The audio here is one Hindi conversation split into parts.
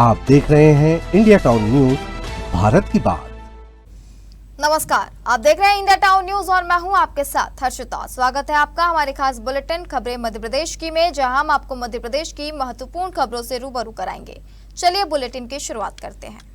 आप देख रहे हैं इंडिया टाउन न्यूज, भारत की बात। नमस्कार, आप देख रहे हैं इंडिया टाउन न्यूज और मैं हूं आपके साथ हर्षिता। स्वागत है आपका हमारे खास बुलेटिन खबरें मध्य प्रदेश की में, जहां हम आपको मध्य प्रदेश की महत्वपूर्ण खबरों से रूबरू कराएंगे। चलिए बुलेटिन की शुरुआत करते हैं।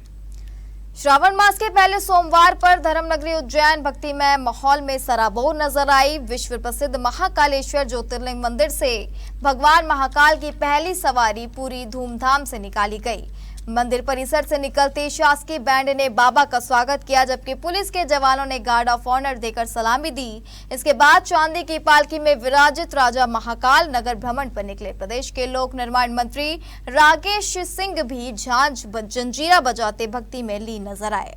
श्रावण मास के पहले सोमवार पर धर्मनगरी उज्जैन भक्तिमय माहौल में सराबोर नजर आई। विश्व प्रसिद्ध महाकालेश्वर ज्योतिर्लिंग मंदिर से भगवान महाकाल की पहली सवारी पूरी धूमधाम से निकाली गई। मंदिर परिसर से निकलते शासकीय बैंड ने बाबा का स्वागत किया, जबकि पुलिस के जवानों ने गार्ड ऑफ ऑनर देकर सलामी दी। इसके बाद चांदी की पालकी में विराजित राजा महाकाल नगर भ्रमण पर निकले। प्रदेश के लोक निर्माण मंत्री राकेश सिंह भी झांझ जंजीरा बजाते भक्ति में लीन नजर आए।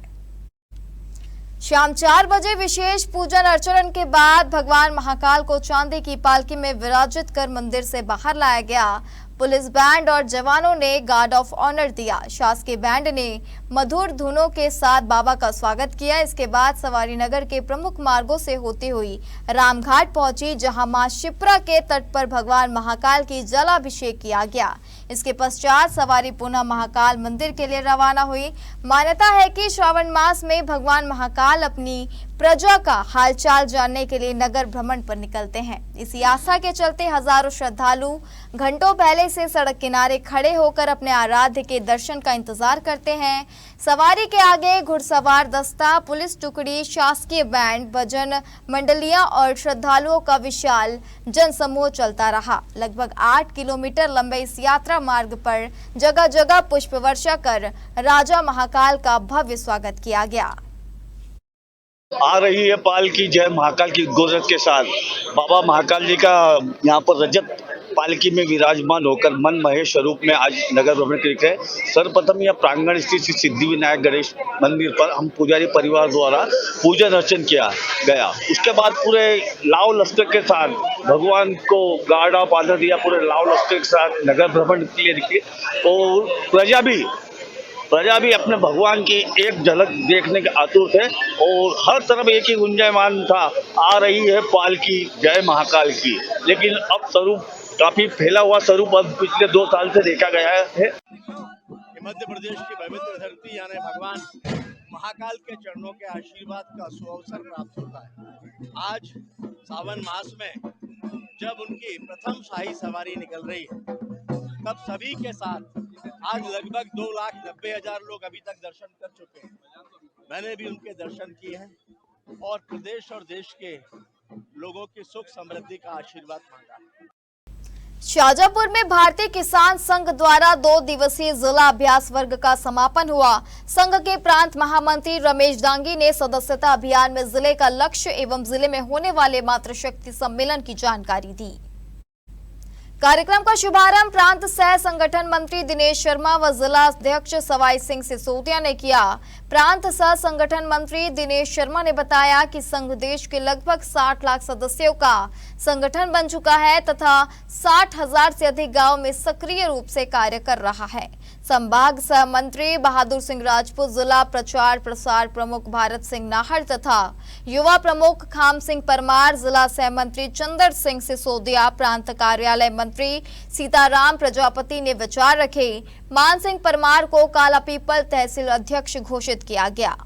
शाम 4 बजे विशेष पूजन अर्चन के बाद भगवान महाकाल को चांदी की पालकी में विराजित कर मंदिर से बाहर लाया गया। पुलिस बैंड और जवानों ने गार्ड ऑफ ऑनर दिया। शासकीय बैंड ने मधुर धुनों के साथ बाबा का स्वागत किया। इसके बाद सवारी नगर के प्रमुख मार्गों से होती हुई रामघाट पहुंची, जहां मां शिप्रा के तट पर भगवान महाकाल की जलाभिषेक किया गया। इसके पश्चात सवारी पुनः महाकाल मंदिर के लिए रवाना हुई। मान्यता है कि श्रावण मास में भगवान महाकाल अपनी प्रजा का हालचाल जानने के लिए नगर भ्रमण पर निकलते हैं। इसी आस्था के चलते हजारों श्रद्धालु घंटों पहले से सड़क किनारे खड़े होकर अपने आराध्य के दर्शन का इंतजार करते हैं। सवारी के आगे घुड़सवार दस्ता, पुलिस टुकड़ी, शासकीय बैंड, भजन मंडलियां और श्रद्धालुओं का विशाल जनसमूह चलता रहा। लगभग 8 किलोमीटर लंबे इस यात्रा मार्ग पर जगह जगह पुष्प वर्षा कर राजा महाकाल का भव्य स्वागत किया गया। आ रही है पालकी जय महाकाल की गोरख के साथ। बाबा महाकाल जी का यहाँ पर रजत पालकी में विराजमान होकर मन महेश स्वरूप में आज नगर भ्रमण के सर्वप्रथम यह प्रांगण स्थित श्री सिद्धि विनायक गणेश मंदिर पर हम पुजारी परिवार द्वारा पूजन अर्चन किया गया। उसके बाद पूरे लाव लश्कर के साथ भगवान को गार्ड ऑफ ऑनर दिया। पूरे लाव लश्कर के साथ नगर भ्रमण के लिए निकले और प्रजा भी अपने भगवान की एक झलक देखने के आतुर थे और हर तरफ एक ही गुंजायमान था, आ रही है पालकी जय महाकाल की। लेकिन अब स्वरूप काफी फैला हुआ स्वरूप अब पिछले 2 साल से देखा गया है। मध्य प्रदेश की पवित्र धरती यानी भगवान महाकाल के चरणों के आशीर्वाद का सुअवसर प्राप्त होता है। आज सावन मास में जब उनकी प्रथम शाही सवारी निकल रही है, तब सभी के साथ आज लगभग 2,90,000 लोग अभी तक दर्शन कर चुके हैं। मैंने भी उनके दर्शन किए हैं और प्रदेश और देश के लोगों की सुख समृद्धि का आशीर्वाद मांगा है। शाजापुर में भारतीय किसान संघ द्वारा 2 दिवसीय जिला अभ्यास वर्ग का समापन हुआ। संघ के प्रांत महामंत्री रमेश दांगी ने सदस्यता अभियान में जिले का लक्ष्य एवं जिले में होने वाले मातृशक्ति सम्मेलन की जानकारी दी। कार्यक्रम का शुभारंभ प्रांत सह संगठन मंत्री दिनेश शर्मा व जिला अध्यक्ष सवाई सिंह सिसोदिया ने किया। प्रांत सह संगठन मंत्री दिनेश शर्मा ने बताया कि संघ देश के लगभग 60 लाख सदस्यों का संगठन बन चुका है तथा 60,000 से अधिक गांव में सक्रिय रूप से कार्य कर रहा है। संभाग सह मंत्री बहादुर सिंह राजपूत, जिला प्रचार प्रसार प्रमुख भारत सिंह नाहर तथा युवा प्रमुख खाम सिंह परमार, जिला सह मंत्री चंदर सिंह सिसोदिया, प्रांत कार्यालय मंत्री सीताराम प्रजापति ने विचार रखे। मान सिंह परमार को काला पीपल तहसील अध्यक्ष घोषित किया गया।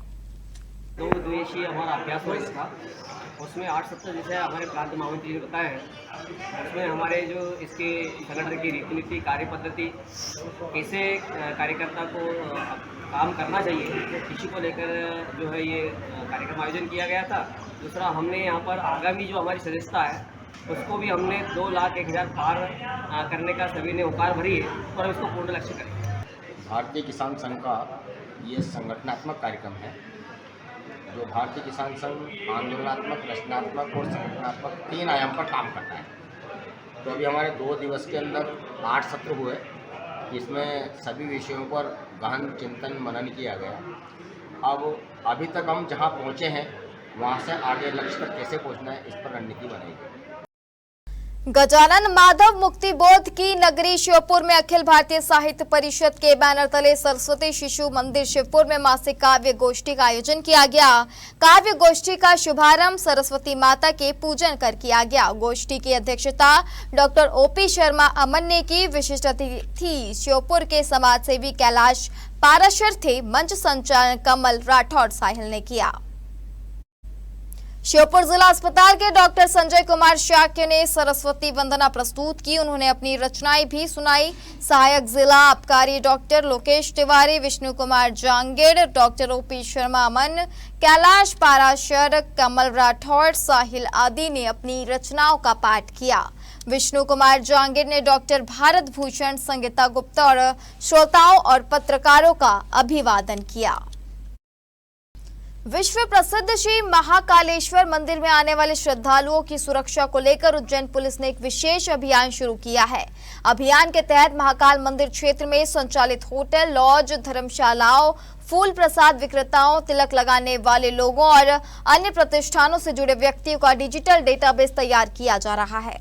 2 दिवसीय हमारा अभ्यास वर्ग था, उसमें 8 सप्ताह जैसे हमारे प्रांत महामंत्री ने बताया है। उसमें हमारे जो इसके संगठन की रीति नीति, कार्य पद्धति, कैसे कार्यकर्ता को काम करना चाहिए, इसी को लेकर जो है ये कार्यक्रम आयोजन किया गया था। दूसरा, हमने यहाँ पर आगामी जो हमारी सदस्यता है उसको भी हमने 2,01,000 पार करने का सभी ने होकार भरी है और इसको पूर्ण लक्ष्य करेंगे। भारतीय किसान संघ का ये संगठनात्मक कार्यक्रम है जो भारतीय किसान संघ आंदोलनात्मक, रचनात्मक और संगठनात्मक 3 आयाम पर काम करता है। तो अभी हमारे 2 दिवस के अंदर 8 सत्र हुए, इसमें सभी विषयों पर गहन चिंतन मनन किया गया। अब अभी तक हम जहां पहुंचे हैं वहां से आगे लक्ष्य तक कैसे पहुंचना है, इस पर रणनीति बनाई गई। गजानन माधव मुक्ति बोध की नगरी श्योपुर में अखिल भारतीय साहित्य परिषद के बैनर तले सरस्वती शिशु मंदिर शिवपुर में मासिक काव्य गोष्ठी का आयोजन किया गया। काव्य गोष्ठी का शुभारंभ सरस्वती माता के पूजन कर किया गया। गोष्ठी की अध्यक्षता डॉक्टर ओपी शर्मा अमन ने की। विशिष्ट अतिथि श्योपुर के समाज सेवी कैलाश पाराशर थे। मंच संचालन कमल राठौड़ साहिल ने किया। श्योपुर जिला अस्पताल के डॉक्टर संजय कुमार शाक्य ने सरस्वती वंदना प्रस्तुत की। उन्होंने अपनी रचनाएं भी सुनाई। सहायक जिला आबकारी doctor Lokesh Tiwari, Vishnu Kumar Jangid, doctor OP Sharma Aman, Kailash Parashar, Kamal Rathore, Sahil आदि ने अपनी रचनाओं का पाठ किया। विष्णु कुमार जांगेड़ ने डॉक्टर भारत भूषण, संगीता गुप्ता और श्रोताओं और पत्रकारों का अभिवादन किया। विश्व प्रसिद्ध श्री महाकालेश्वर मंदिर में आने वाले श्रद्धालुओं की सुरक्षा को लेकर उज्जैन पुलिस ने एक विशेष अभियान शुरू किया है। अभियान के तहत महाकाल मंदिर क्षेत्र में संचालित होटल, लॉज, धर्मशालाओं, फूल प्रसाद विक्रेताओं, तिलक लगाने वाले लोगों और अन्य प्रतिष्ठानों से जुड़े व्यक्तियों का डिजिटल डेटाबेस तैयार किया जा रहा है।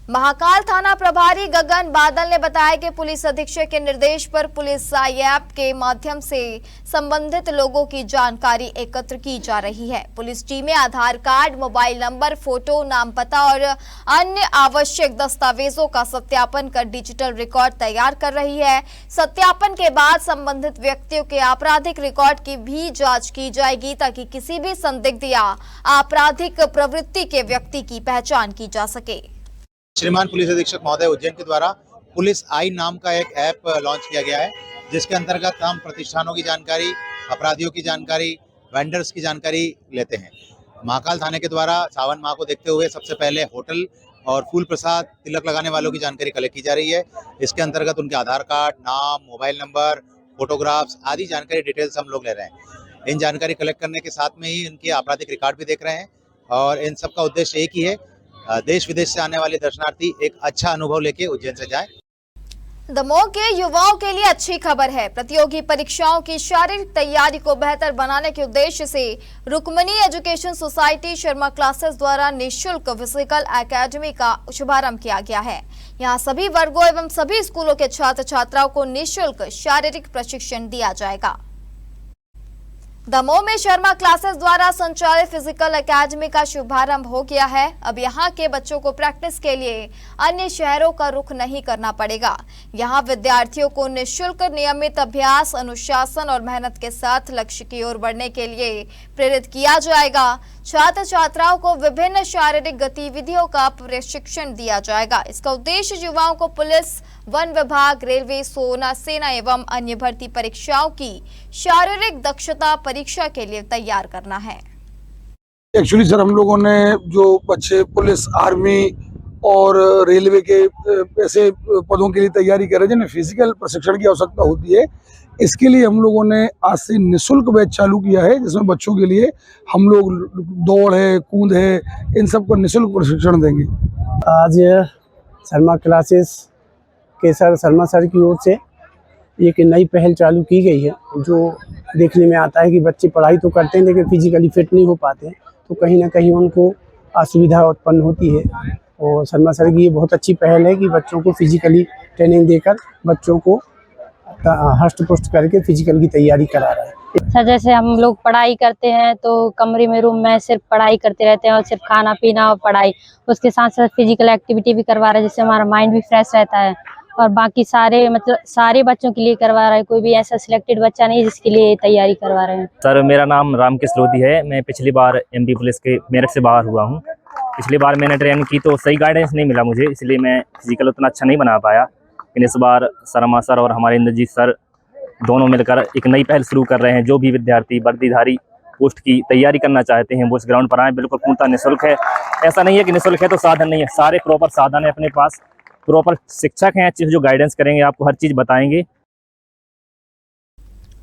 महाकाल थाना प्रभारी गगन बादल ने बताया कि पुलिस अधीक्षक के निर्देश पर पुलिस ऐप के माध्यम से संबंधित लोगों की जानकारी एकत्र की जा रही है। पुलिस टीमें आधार कार्ड, मोबाइल नंबर, फोटो, नाम, पता और अन्य आवश्यक दस्तावेजों का सत्यापन कर डिजिटल रिकॉर्ड तैयार कर रही है। सत्यापन के बाद संबंधित व्यक्तियों के आपराधिक रिकॉर्ड की भी जांच की जाएगी ताकि किसी भी संदिग्ध या आपराधिक प्रवृत्ति के व्यक्ति की पहचान की जा सके। श्रीमान पुलिस अधीक्षक महोदय उज्जैन के द्वारा पुलिस आई नाम का एक ऐप लॉन्च किया गया है, जिसके अंतर्गत हम प्रतिष्ठानों की जानकारी, अपराधियों की जानकारी, वेंडर्स की जानकारी लेते हैं। महाकाल थाने के द्वारा सावन माह को देखते हुए सबसे पहले होटल और फूल प्रसाद, तिलक लगाने वालों की जानकारी कलेक्ट की जा रही है। इसके अंतर्गत उनके आधार कार्ड, नाम, मोबाइल नंबर, फोटोग्राफ्स आदि जानकारी डिटेल्स हम लोग ले रहे हैं। इन जानकारी कलेक्ट करने के साथ में ही उनके आपराधिक रिकॉर्ड भी देख रहे हैं और इन सब का उद्देश्य एक ही है, देश विदेश से आने वाले दर्शनार्थी एक अच्छा अनुभव लेके उज्जैन से जाएं। दमोह के युवाओं के लिए अच्छी खबर है। प्रतियोगी परीक्षाओं की शारीरिक तैयारी को बेहतर बनाने के उद्देश्य से Rukmani education society Sharma classes द्वारा निःशुल्क फिजिकल एकेडमी का शुभारंभ किया गया है। यहां सभी वर्गों एवं सभी स्कूलों के छात्र छात्राओं को निःशुल्क शारीरिक प्रशिक्षण दिया जाएगा। दमोह में शर्मा क्लासेस द्वारा संचालित फिजिकल एकेडमी का शुभारंभ हो गया है। अब यहां के बच्चों को प्रैक्टिस के लिए अन्य शहरों का रुख नहीं करना पड़ेगा। यहां विद्यार्थियों को निःशुल्क नियमित अभ्यास, अनुशासन और मेहनत के साथ लक्ष्य की ओर बढ़ने के लिए प्रेरित किया जाएगा। छात्र छात्राओं को विभिन्न शारीरिक गतिविधियों का प्रशिक्षण दिया जाएगा। इसका उद्देश्य युवाओं को पुलिस, वन विभाग, रेलवे, सेना एवं अन्य भर्ती परीक्षाओं की शारीरिक दक्षता परीक्षा के लिए तैयार करना है। एक्चुअली सर, हम लोगों ने जो बच्चे पुलिस, आर्मी और रेलवे के ऐसे पदों के लिए तैयारी कर रहे हैं जिन्हें फिजिकल प्रशिक्षण की आवश्यकता होती है, इसके लिए हम लोगों ने आज से निःशुल्क बैच चालू किया है, जिसमें बच्चों के लिए हम लोग दौड़ है, कूद है, इन सब को निःशुल्क प्रशिक्षण देंगे। आज शर्मा क्लासेस के शर्मा सर की ओर से एक नई पहल चालू की गई है, जो देखने में आता है कि बच्चे पढ़ाई तो करते हैं लेकिन फिजिकली फिट नहीं हो पाते, तो कहीं ना कहीं उनको असुविधा उत्पन्न होती है। और शर्मा सर की ये बहुत अच्छी पहल है कि बच्चों को फिजिकली ट्रेनिंग देकर बच्चों को हष्ट पुष्ट करके फिजिकल की तैयारी करा रहा है। सर, जैसे हम लोग पढ़ाई करते हैं तो कमरे में, रूम में सिर्फ पढ़ाई करते रहते हैं और सिर्फ खाना पीना और पढ़ाई, उसके साथ साथ फिजिकल एक्टिविटी भी करवा रहे हैं, जिससे हमारा माइंड भी फ्रेश रहता है। और बाकी सारे बच्चों के लिए करवा रहा है, कोई भी ऐसा सिलेक्टेड बच्चा नहीं जिसके लिए तैयारी करवा रहे हैं। सर, मेरा नाम रामकृष्ण लोधी है। मैं पिछली बार एमपी पुलिस के मेरठ से बाहर हुआ हूँ। पिछली बार मैंने ट्रेनिंग की तो सही गाइडेंस नहीं मिला मुझे, इसलिए मैं फिजिकल उतना अच्छा नहीं बना पाया। लेकिन इस बार शर्मा सर और हमारे इंद्रजीत सर दोनों मिलकर एक नई पहल शुरू कर रहे हैं। जो भी विद्यार्थी वर्दीधारी पोस्ट की तैयारी करना चाहते हैं वो इस ग्राउंड पर आए। बिल्कुल पूर्णतः निःशुल्क है। ऐसा नहीं है कि निःशुल्क है तो साधन नहीं है, सारे प्रॉपर साधन है अपने पास, प्रॉपर शिक्षक हैं अच्छे जो गाइडेंस करेंगे, आपको हर चीज बताएंगे।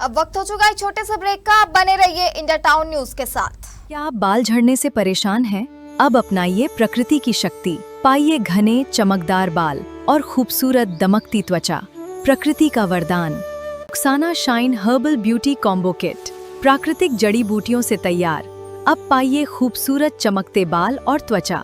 अब वक्त हो चुका है छोटे से ब्रेक का। आप बने रहिए इंडिया टाउन न्यूज के साथ। क्या आप बाल झड़ने से परेशान हैं? अब अपनाइए प्रकृति की शक्ति, पाइए घने चमकदार बाल और खूबसूरत दमकती त्वचा। प्रकृति का वरदान Rukhsana shine herbal beauty combo kit, प्राकृतिक जड़ी बूटियों से तैयार। अब पाइए खूबसूरत चमकते बाल और त्वचा।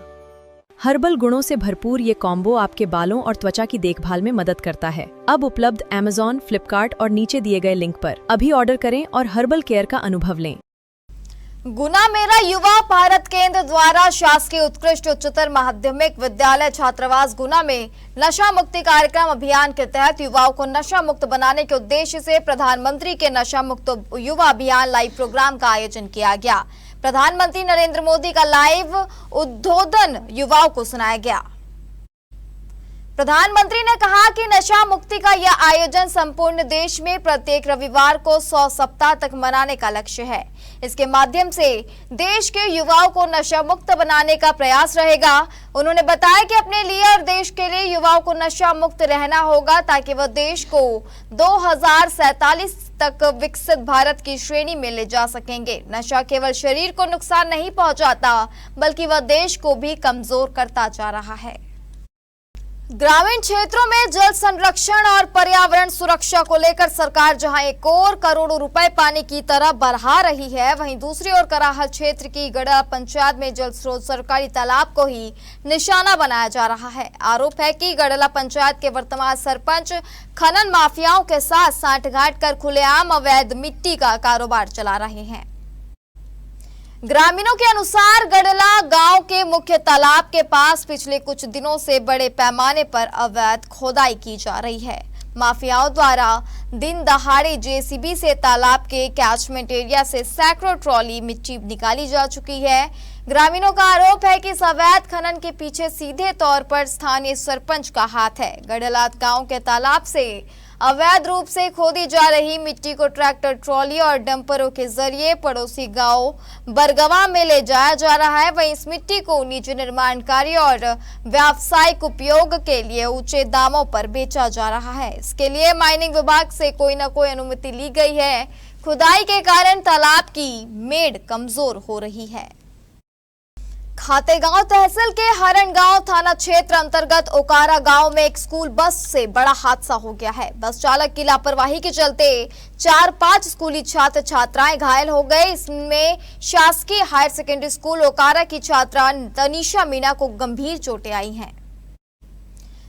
हर्बल गुणों से भरपूर ये कॉम्बो आपके बालों और त्वचा की देखभाल में मदद करता है। अब उपलब्ध Amazon, फ्लिपकार्ट और नीचे दिए गए लिंक पर अभी ऑर्डर करें और हर्बल केयर का अनुभव लें। गुना मेरा युवा भारत केंद्र द्वारा शासकीय उत्कृष्ट उच्चतर माध्यमिक विद्यालय छात्रावास गुना में नशा मुक्ति कार्यक्रम अभियान के तहत युवाओं को नशा मुक्त बनाने के उद्देश्य से प्रधानमंत्री के नशा मुक्त युवा अभियान लाइव प्रोग्राम का आयोजन किया गया। प्रधानमंत्री नरेंद्र मोदी का लाइव उद्बोधन युवाओं को सुनाया गया। प्रधानमंत्री ने कहा कि नशा मुक्ति का यह आयोजन संपूर्ण देश में प्रत्येक रविवार को 100 सप्ताह तक मनाने का लक्ष्य है। इसके माध्यम से देश के युवाओं को नशा मुक्त बनाने का प्रयास रहेगा। उन्होंने बताया कि अपने लिए और देश के लिए युवाओं को नशा मुक्त रहना होगा ताकि वह देश को 2047 तक विकसित भारत की श्रेणी में ले जा सकेंगे। नशा केवल शरीर को नुकसान नहीं पहुंचाता बल्कि वह देश को भी कमजोर करता जा रहा है। ग्रामीण क्षेत्रों में जल संरक्षण और पर्यावरण सुरक्षा को लेकर सरकार जहां एक और करोड़ों रुपए पानी की तरह बढ़ा रही है, वहीं दूसरी ओर कराहल क्षेत्र की गड़ा पंचायत में जल स्रोत सरकारी तालाब को ही निशाना बनाया जा रहा है। आरोप है कि गड़ला पंचायत के वर्तमान सरपंच खनन माफियाओं के साथ सांठगांठ कर खुलेआम अवैध मिट्टी का कारोबार चला रहे हैं। ग्रामीणों के अनुसार गड़ला गांव के मुख्य तालाब के पास पिछले कुछ दिनों से बड़े पैमाने पर अवैध खोदाई की जा रही है। माफियाओं द्वारा दिन दहाड़े जेसीबी से तालाब के कैचमेंट एरिया से सैकड़ों ट्रॉली मिट्टी निकाली जा चुकी है। ग्रामीणों का आरोप है कि इस अवैध खनन के पीछे सीधे तौर पर स्थानीय सरपंच का हाथ है। गड़ला गांव के तालाब से अवैध रूप से खोदी जा रही मिट्टी को ट्रैक्टर, ट्रॉली और डंपरों के जरिए पड़ोसी गांव बरगवा में ले जाया जा रहा है। वहीं इस मिट्टी को निजी निर्माण कार्य और व्यावसायिक उपयोग के लिए ऊंचे दामों पर बेचा जा रहा है। इसके लिए माइनिंग विभाग से कोई न कोई अनुमति ली गई है। खुदाई के कारण तालाब की मेड़ कमजोर हो रही है। खातेगांव तहसील के हरण गांव थाना क्षेत्र अंतर्गत ओकारा गांव में एक स्कूल बस से बड़ा हादसा हो गया है। बस चालक की लापरवाही के चलते 4-5 स्कूली छात्र छात्राएं घायल हो गए। इसमें शासकीय हायर सेकेंडरी स्कूल ओकारा की छात्रा तनीषा मीना को गंभीर चोटें आई हैं।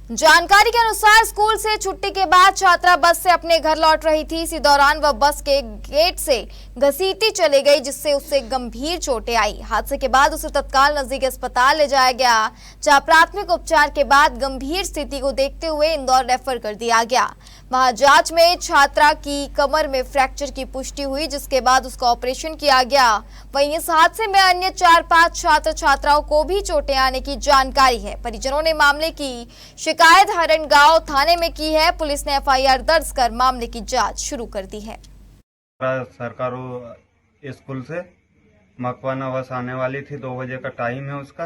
जानकारी के अनुसार स्कूल से छुट्टी के बाद छात्रा बस से अपने घर लौट रही थी। इसी दौरान वह बस के गेट से घसीटती चली गई जिससे उसे गंभीर चोटें आई। हादसे के बाद उसे तत्काल नजदीकी अस्पताल ले जाया गया, जहां प्राथमिक उपचार के बाद गंभीर स्थिति को देखते हुए इंदौर रेफर कर दिया गया। वहां जांच में छात्रा की कमर में फ्रैक्चर की पुष्टि हुई जिसके बाद उसका ऑपरेशन किया गया। वहीं इस हादसे में अन्य 4-5 छात्र छात्राओं को भी चोटें आने की जानकारी है। परिजनों ने मामले की शिकायत हरण गांव थाने में की है। पुलिस ने FIR दर्ज कर मामले की जांच शुरू कर दी है। सरकारी स्कूल से मकवाना बस आने वाली थी, 2 बजे का टाइम है उसका।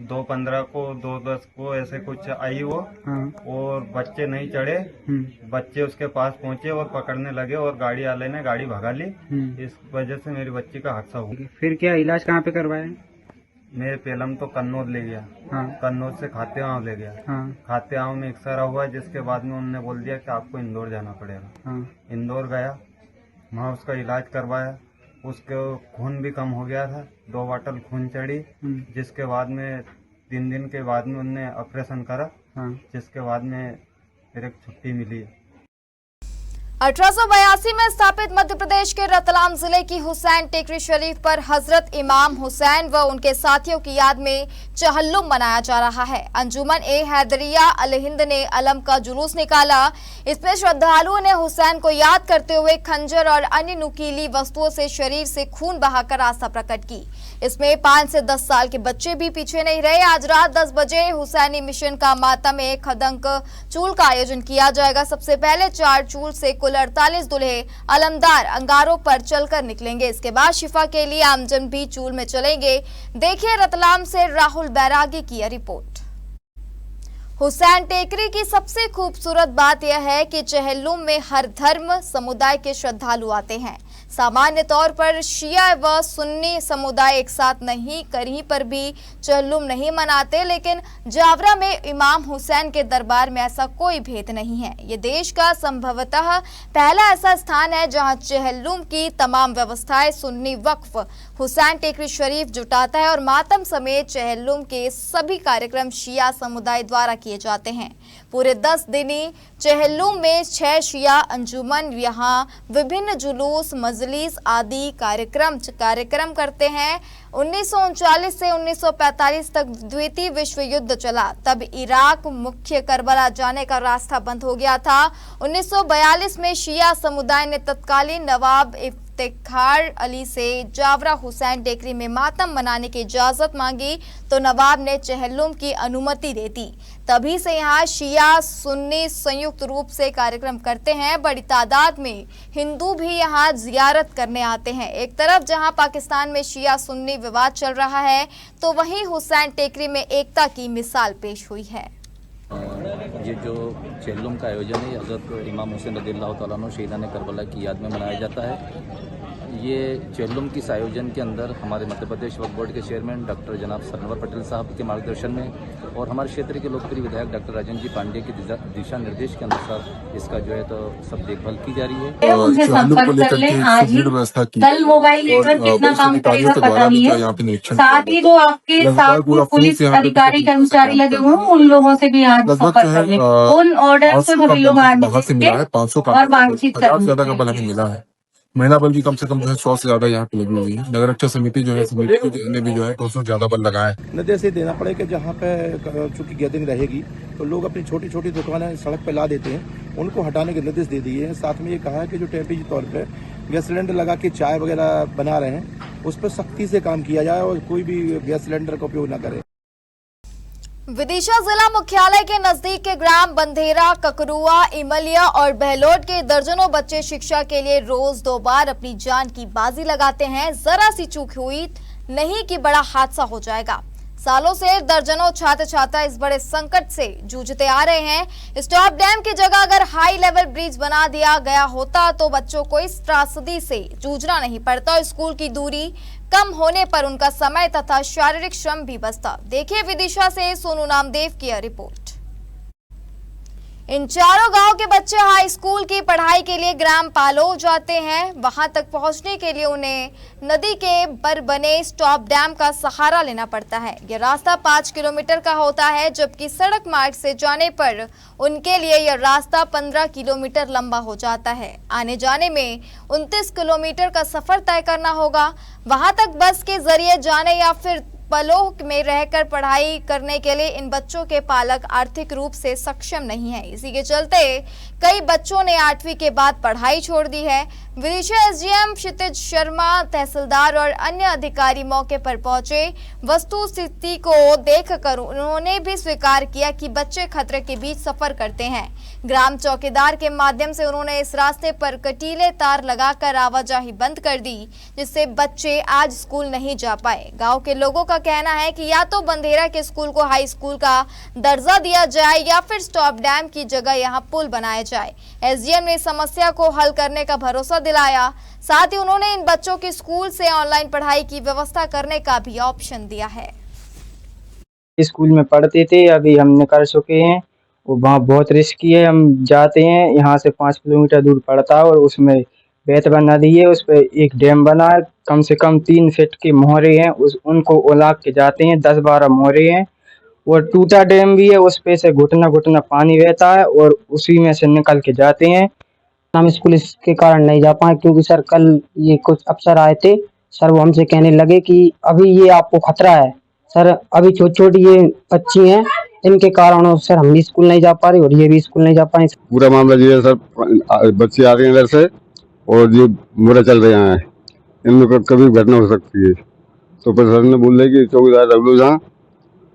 2:15 को 2:10 को ऐसे कुछ आई वो, और बच्चे नहीं चढ़े। बच्चे उसके पास पहुंचे और पकड़ने लगे और गाड़ी वाले ने गाड़ी भगा ली। इस वजह से मेरी बच्ची का हादसा हुआ। फिर क्या इलाज कहाँ पे करवाया? मेरे पेलम तो कन्नौज ले गया, कन्नौज से खातेगांव ले गया। खातेगांव में एक्सरा हुआ जिसके बाद में उन्होंने बोल दिया कि आपको इंदौर जाना पड़ेगा। इंदौर गया, वहाँ उसका इलाज करवाया। उसके खून भी कम हो गया था, 2 बॉटल खून चढ़ी, जिसके बाद में 3 दिन के बाद में उन्होंने ऑपरेशन करा, जिसके बाद में फिर एक छुट्टी मिली। 1882 में स्थापित मध्य प्रदेश के रतलाम जिले की हुसैन टेकरी शरीफ पर हजरत इमाम हुसैन व उनके साथियों की याद में चहल्लुम मनाया जा रहा है। अंजुमन ए हैदरिया अल हिंद ने अलम का जुलूस निकाला। इसमें श्रद्धालुओं ने हुसैन को याद करते हुए खंजर और अन्य नुकीली वस्तुओं से शरीर से खून बहाकर आस्था प्रकट की। इसमें 5 से 10 साल के बच्चे भी पीछे नहीं रहे। आज रात 10 बजे हुसैनी मिशन का मातम एक खदंक चूल का आयोजन किया जाएगा। सबसे पहले 4 चूल से 48 दूल्हे अलमदार अंगारों पर चलकर निकलेंगे। इसके बाद शिफा के लिए आमजन भी चूल में चलेंगे। देखिए रतलाम से राहुल बैरागी की रिपोर्ट। हुसैन टेकरी की सबसे खूबसूरत बात यह है कि चहल्लुम में हर धर्म समुदाय के श्रद्धालु आते हैं। सामान्य तौर पर शिया व सुन्नी समुदाय एक साथ नहीं, कहीं पर भी चहलुम नहीं मनाते, लेकिन जावरा में इमाम हुसैन के दरबार में ऐसा कोई भेद नहीं है। ये देश का संभवतः पहला ऐसा स्थान है जहां चहलुम की तमाम व्यवस्थाएं सुन्नी वक्फ हुसैन टेकरी शरीफ जुटाता है और मातम समेत चहलुम के सभी कार्यक्रम शिया समुदाय द्वारा किए जाते हैं। पूरे 10 दिनी चहलुम में 6 शिया अंजुमन यहाँ विभिन्न जुलूस, मजलिस आदि कार्यक्रम करते हैं। 1939 से 1945 तक द्वितीय विश्व युद्ध चला, तब इराक मुख्य करबला जाने का रास्ता बंद हो गया था। 1942 में शिया समुदाय ने तत्कालीन नवाब इफ्तिखार अली से जावरा हुसैन टेकरी में मातम मनाने की इजाजत मांगी तो नवाब ने चहलुम की अनुमति दे दी। तभी से यहाँ शिया सुन्नी संयुक्त रूप से कार्यक्रम करते हैं। बड़ी तादाद में हिंदू भी यहाँ जियारत करने आते हैं। एक तरफ जहाँ पाकिस्तान में शिया सुन्नी विवाद चल रहा है तो वहीं हुसैन टेकरी में एकता की मिसाल पेश हुई है। ये जो चहलुम का आयोजन है हज़रत इमाम हुसैन रज़ियल्लाहु तआला अन्हु शहीदान करबला की याद में मनाया जाता है। ये चहलुम के इस आयोजन के अंदर हमारे मध्य प्रदेश वक्फ बोर्ड के चेयरमैन डॉक्टर जनाब सरनवर पटेल साहब के मार्गदर्शन में और हमारे क्षेत्र के लोकप्रिय विधायक डॉक्टर राजन जी पांडे के दिशा निर्देश के अनुसार इसका जो है तो सब देखभाल की जा रही है। उनसे संपर्क कर लें। आज ही कल मोबाइल नेटवर्क कितना काम करेगा पता नहीं है। साथ ही जो आपके साथ पुलिस अधिकारी कर्मचारी लगे हुए हैं उन लोगों से भी आज संपर्क कर लें। उन ऑर्डर से सभी लोग आज और बातचीत करेंगे। महिला बल भी कम से कम जो है 100 से ज्यादा यहाँ पे लगी हुई है। नगर रक्षा समिति जो है समिति ने भी जो है 200 ज्यादा बल लगाया है। निर्देश ये देना पड़ेगा जहाँ पे चूंकि गैदरिंग रहेगी तो लोग अपनी छोटी छोटी दुकानें सड़क पे ला देते हैं, उनको हटाने के निर्देश दे दिए हैं। साथ में ये कहा है कि जो टेम्परेरी तौर पे गैस सिलेंडर लगा के चाय वगैरह बना रहे हैं उस पर सख्ती से काम किया जाए और कोई भी गैस सिलेंडर का उपयोग न करे। विदिशा जिला मुख्यालय के नजदीक के ग्राम बंधेरा, ककरुआ, इमलिया और बहलोट के दर्जनों बच्चे शिक्षा के लिए रोज 2 बार अपनी जान की बाजी लगाते हैं। जरा सी चूक हुई नहीं कि बड़ा हादसा हो जाएगा। सालों से दर्जनों छात्र छात्रा इस बड़े संकट से जूझते आ रहे हैं। स्टॉप डैम की जगह अगर हाई लेवल ब्रिज बना दिया गया होता तो बच्चों को इस त्रासदी से जूझना नहीं पड़ता। स्कूल की दूरी कम होने पर उनका समय तथा शारीरिक श्रम भी बचता। देखिए विदिशा से सोनू नामदेव की रिपोर्ट। इन चारों गांव के बच्चे हाई स्कूल की पढ़ाई के लिए ग्राम पालो जाते हैं। वहां तक पहुंचने के लिए उन्हें नदी के पर बने स्टॉप डैम का सहारा लेना पड़ता है। यह रास्ता 5 किलोमीटर का होता है, जबकि सड़क मार्ग से जाने पर उनके लिए यह रास्ता 15 किलोमीटर लंबा हो जाता है। आने जाने में 29 किलोमीटर का सफर तय करना होगा। वहां तक बस के जरिए जाने या फिर पलोह में रहकर पढ़ाई करने के लिए इन बच्चों के पालक आर्थिक रूप से सक्षम नहीं है। इसी के चलते कई बच्चों ने 8वीं के बाद पढ़ाई छोड़ दी है। विदिशा एसडीएम क्षितिज शर्मा, तहसीलदार और अन्य अधिकारी मौके पर पहुंचे। वस्तु स्थिति को देखकर उन्होंने भी स्वीकार किया कि बच्चे खतरे के बीच सफर करते हैं। ग्राम चौकीदार के माध्यम से उन्होंने इस रास्ते पर कटीले तार लगाकर आवाजाही बंद कर दी, जिससे बच्चे आज स्कूल नहीं जा पाए। गांव के लोगों का कहना है कि या तो बंधेरा के स्कूल को हाई स्कूल का दर्जा दिया जाए या फिर स्टॉप डैम की जगह यहां पुल बनाया जाए। एसडीएम ने समस्या को हल करने का भरोसा दिलाया। साथ ही उन्होंने इन बच्चों की स्कूल से ऑनलाइन पढ़ाई की व्यवस्था करने का भी ऑप्शन दिया है। स्कूल में पढ़ते थे, अभी हम कर चुके हैं। वहाँ बहुत रिस्की है, हम जाते हैं यहाँ से 5 किलोमीटर दूर पड़ता है और उसमें बेतवा नदी है, उस पर एक डैम बना है। कम से कम 3 फीट के मोहरे हैं, उनको उलाग के जाते हैं। 10-12 मोहरे हैं और टूटा डैम भी है, उस पे से घुटना घुटना पानी बहता है और उसी में से निकल के जाते हैं। हम स्कूल इसके कारण नहीं जा पाए क्योंकि सर कल ये कुछ अफसर आए थे सर, वो हमसे कहने लगे कि अभी ये आपको खतरा है सर, अभी छोटी छोटी ये बच्ची हैं, इनके कारण सर हम भी स्कूल नहीं जा पा रहे और ये भी स्कूल नहीं जा पाए। पूरा मामला ये है सर, बच्चे आ रहे हैं इधर से और ये मोरा चल रहे हैं, इनमें कभी घटना हो सकती है। तो प्रशासन ने बोल कि चौकीदार रख लो जहाँ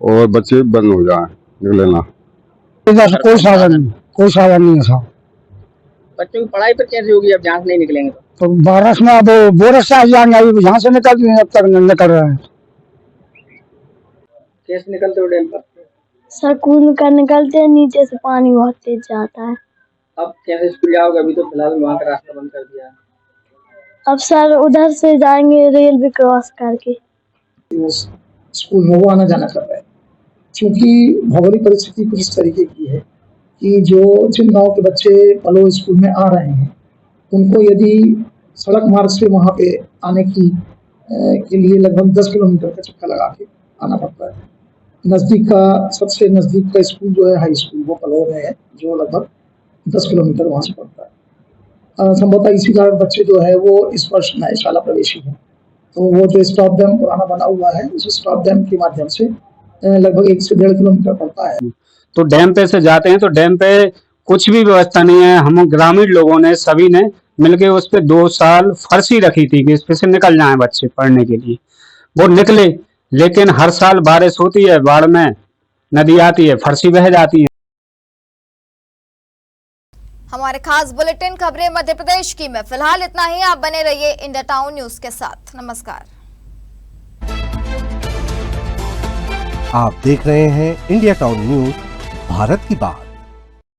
और बच्चे बंद हो जाए निकलना। कोई साधन नहीं है साहब। बच्चों की पढ़ाई पर कैसे होगी अब जहाँ से नहीं निकलेंगे तो बारिश में अब बोरस से आ जाएंगे, अभी यहाँ से निकल अब तक निकल रहे हैं। कैसे निकलते हो डैम पर? सर कूद कर निकलते हैं, नीचे से पानी बहुत तेज जाता है। अब कैसे स्कूल जाओगे? अभी तो फिलहाल वहाँ का रास्ता बंद कर दिया है। अब सर उधर से जाएंगे रेलवे क्रॉस करके। उस स्कूल में वो आना जाना कर रहे हैं, क्योंकि भौगोलिक परिस्थिति कुछ इस तरीके की है कि जिन गांव के बच्चे पलो स्कूल में आ रहे हैं उनको यदि सड़क मार्ग से वहाँ पे आने के लिए लगभग 10 किलोमीटर का चक्कर लगा के आना पड़ता है। सबसे नज़दीक का स्कूल जो है हाई स्कूल वो पलो में है, जो लगभग 10 किलोमीटर वहाँ से पड़ता है। संभवतः इसी कारण बच्चे जो है वो इस वर्ष नए शाला प्रवेशी हैं, तो वो जो स्टॉप डैम पुराना बना हुआ है उस स्टॉप डैम के माध्यम से लगभग 1 से 1.5 किलोमीटर पड़ता है। तो डैम पे से जाते हैं तो डैम पे कुछ भी व्यवस्था नहीं है। हम ग्रामीण लोगों ने सभी ने मिलके उस पे 2 साल फर्शी रखी थी कि इस पे से निकल जाएं बच्चे पढ़ने के लिए। वो निकले, लेकिन हर साल बारिश होती है, बाढ़ में नदी आती है, फर्शी बह जाती है। हमारे खास बुलेटिन खबरें मध्य प्रदेश की में फिलहाल इतना ही। आप बने रहिए इंडिया टाउन न्यूज के साथ। नमस्कार। आप देख रहे हैं इंडिया टाउन न्यूज, भारत की बात।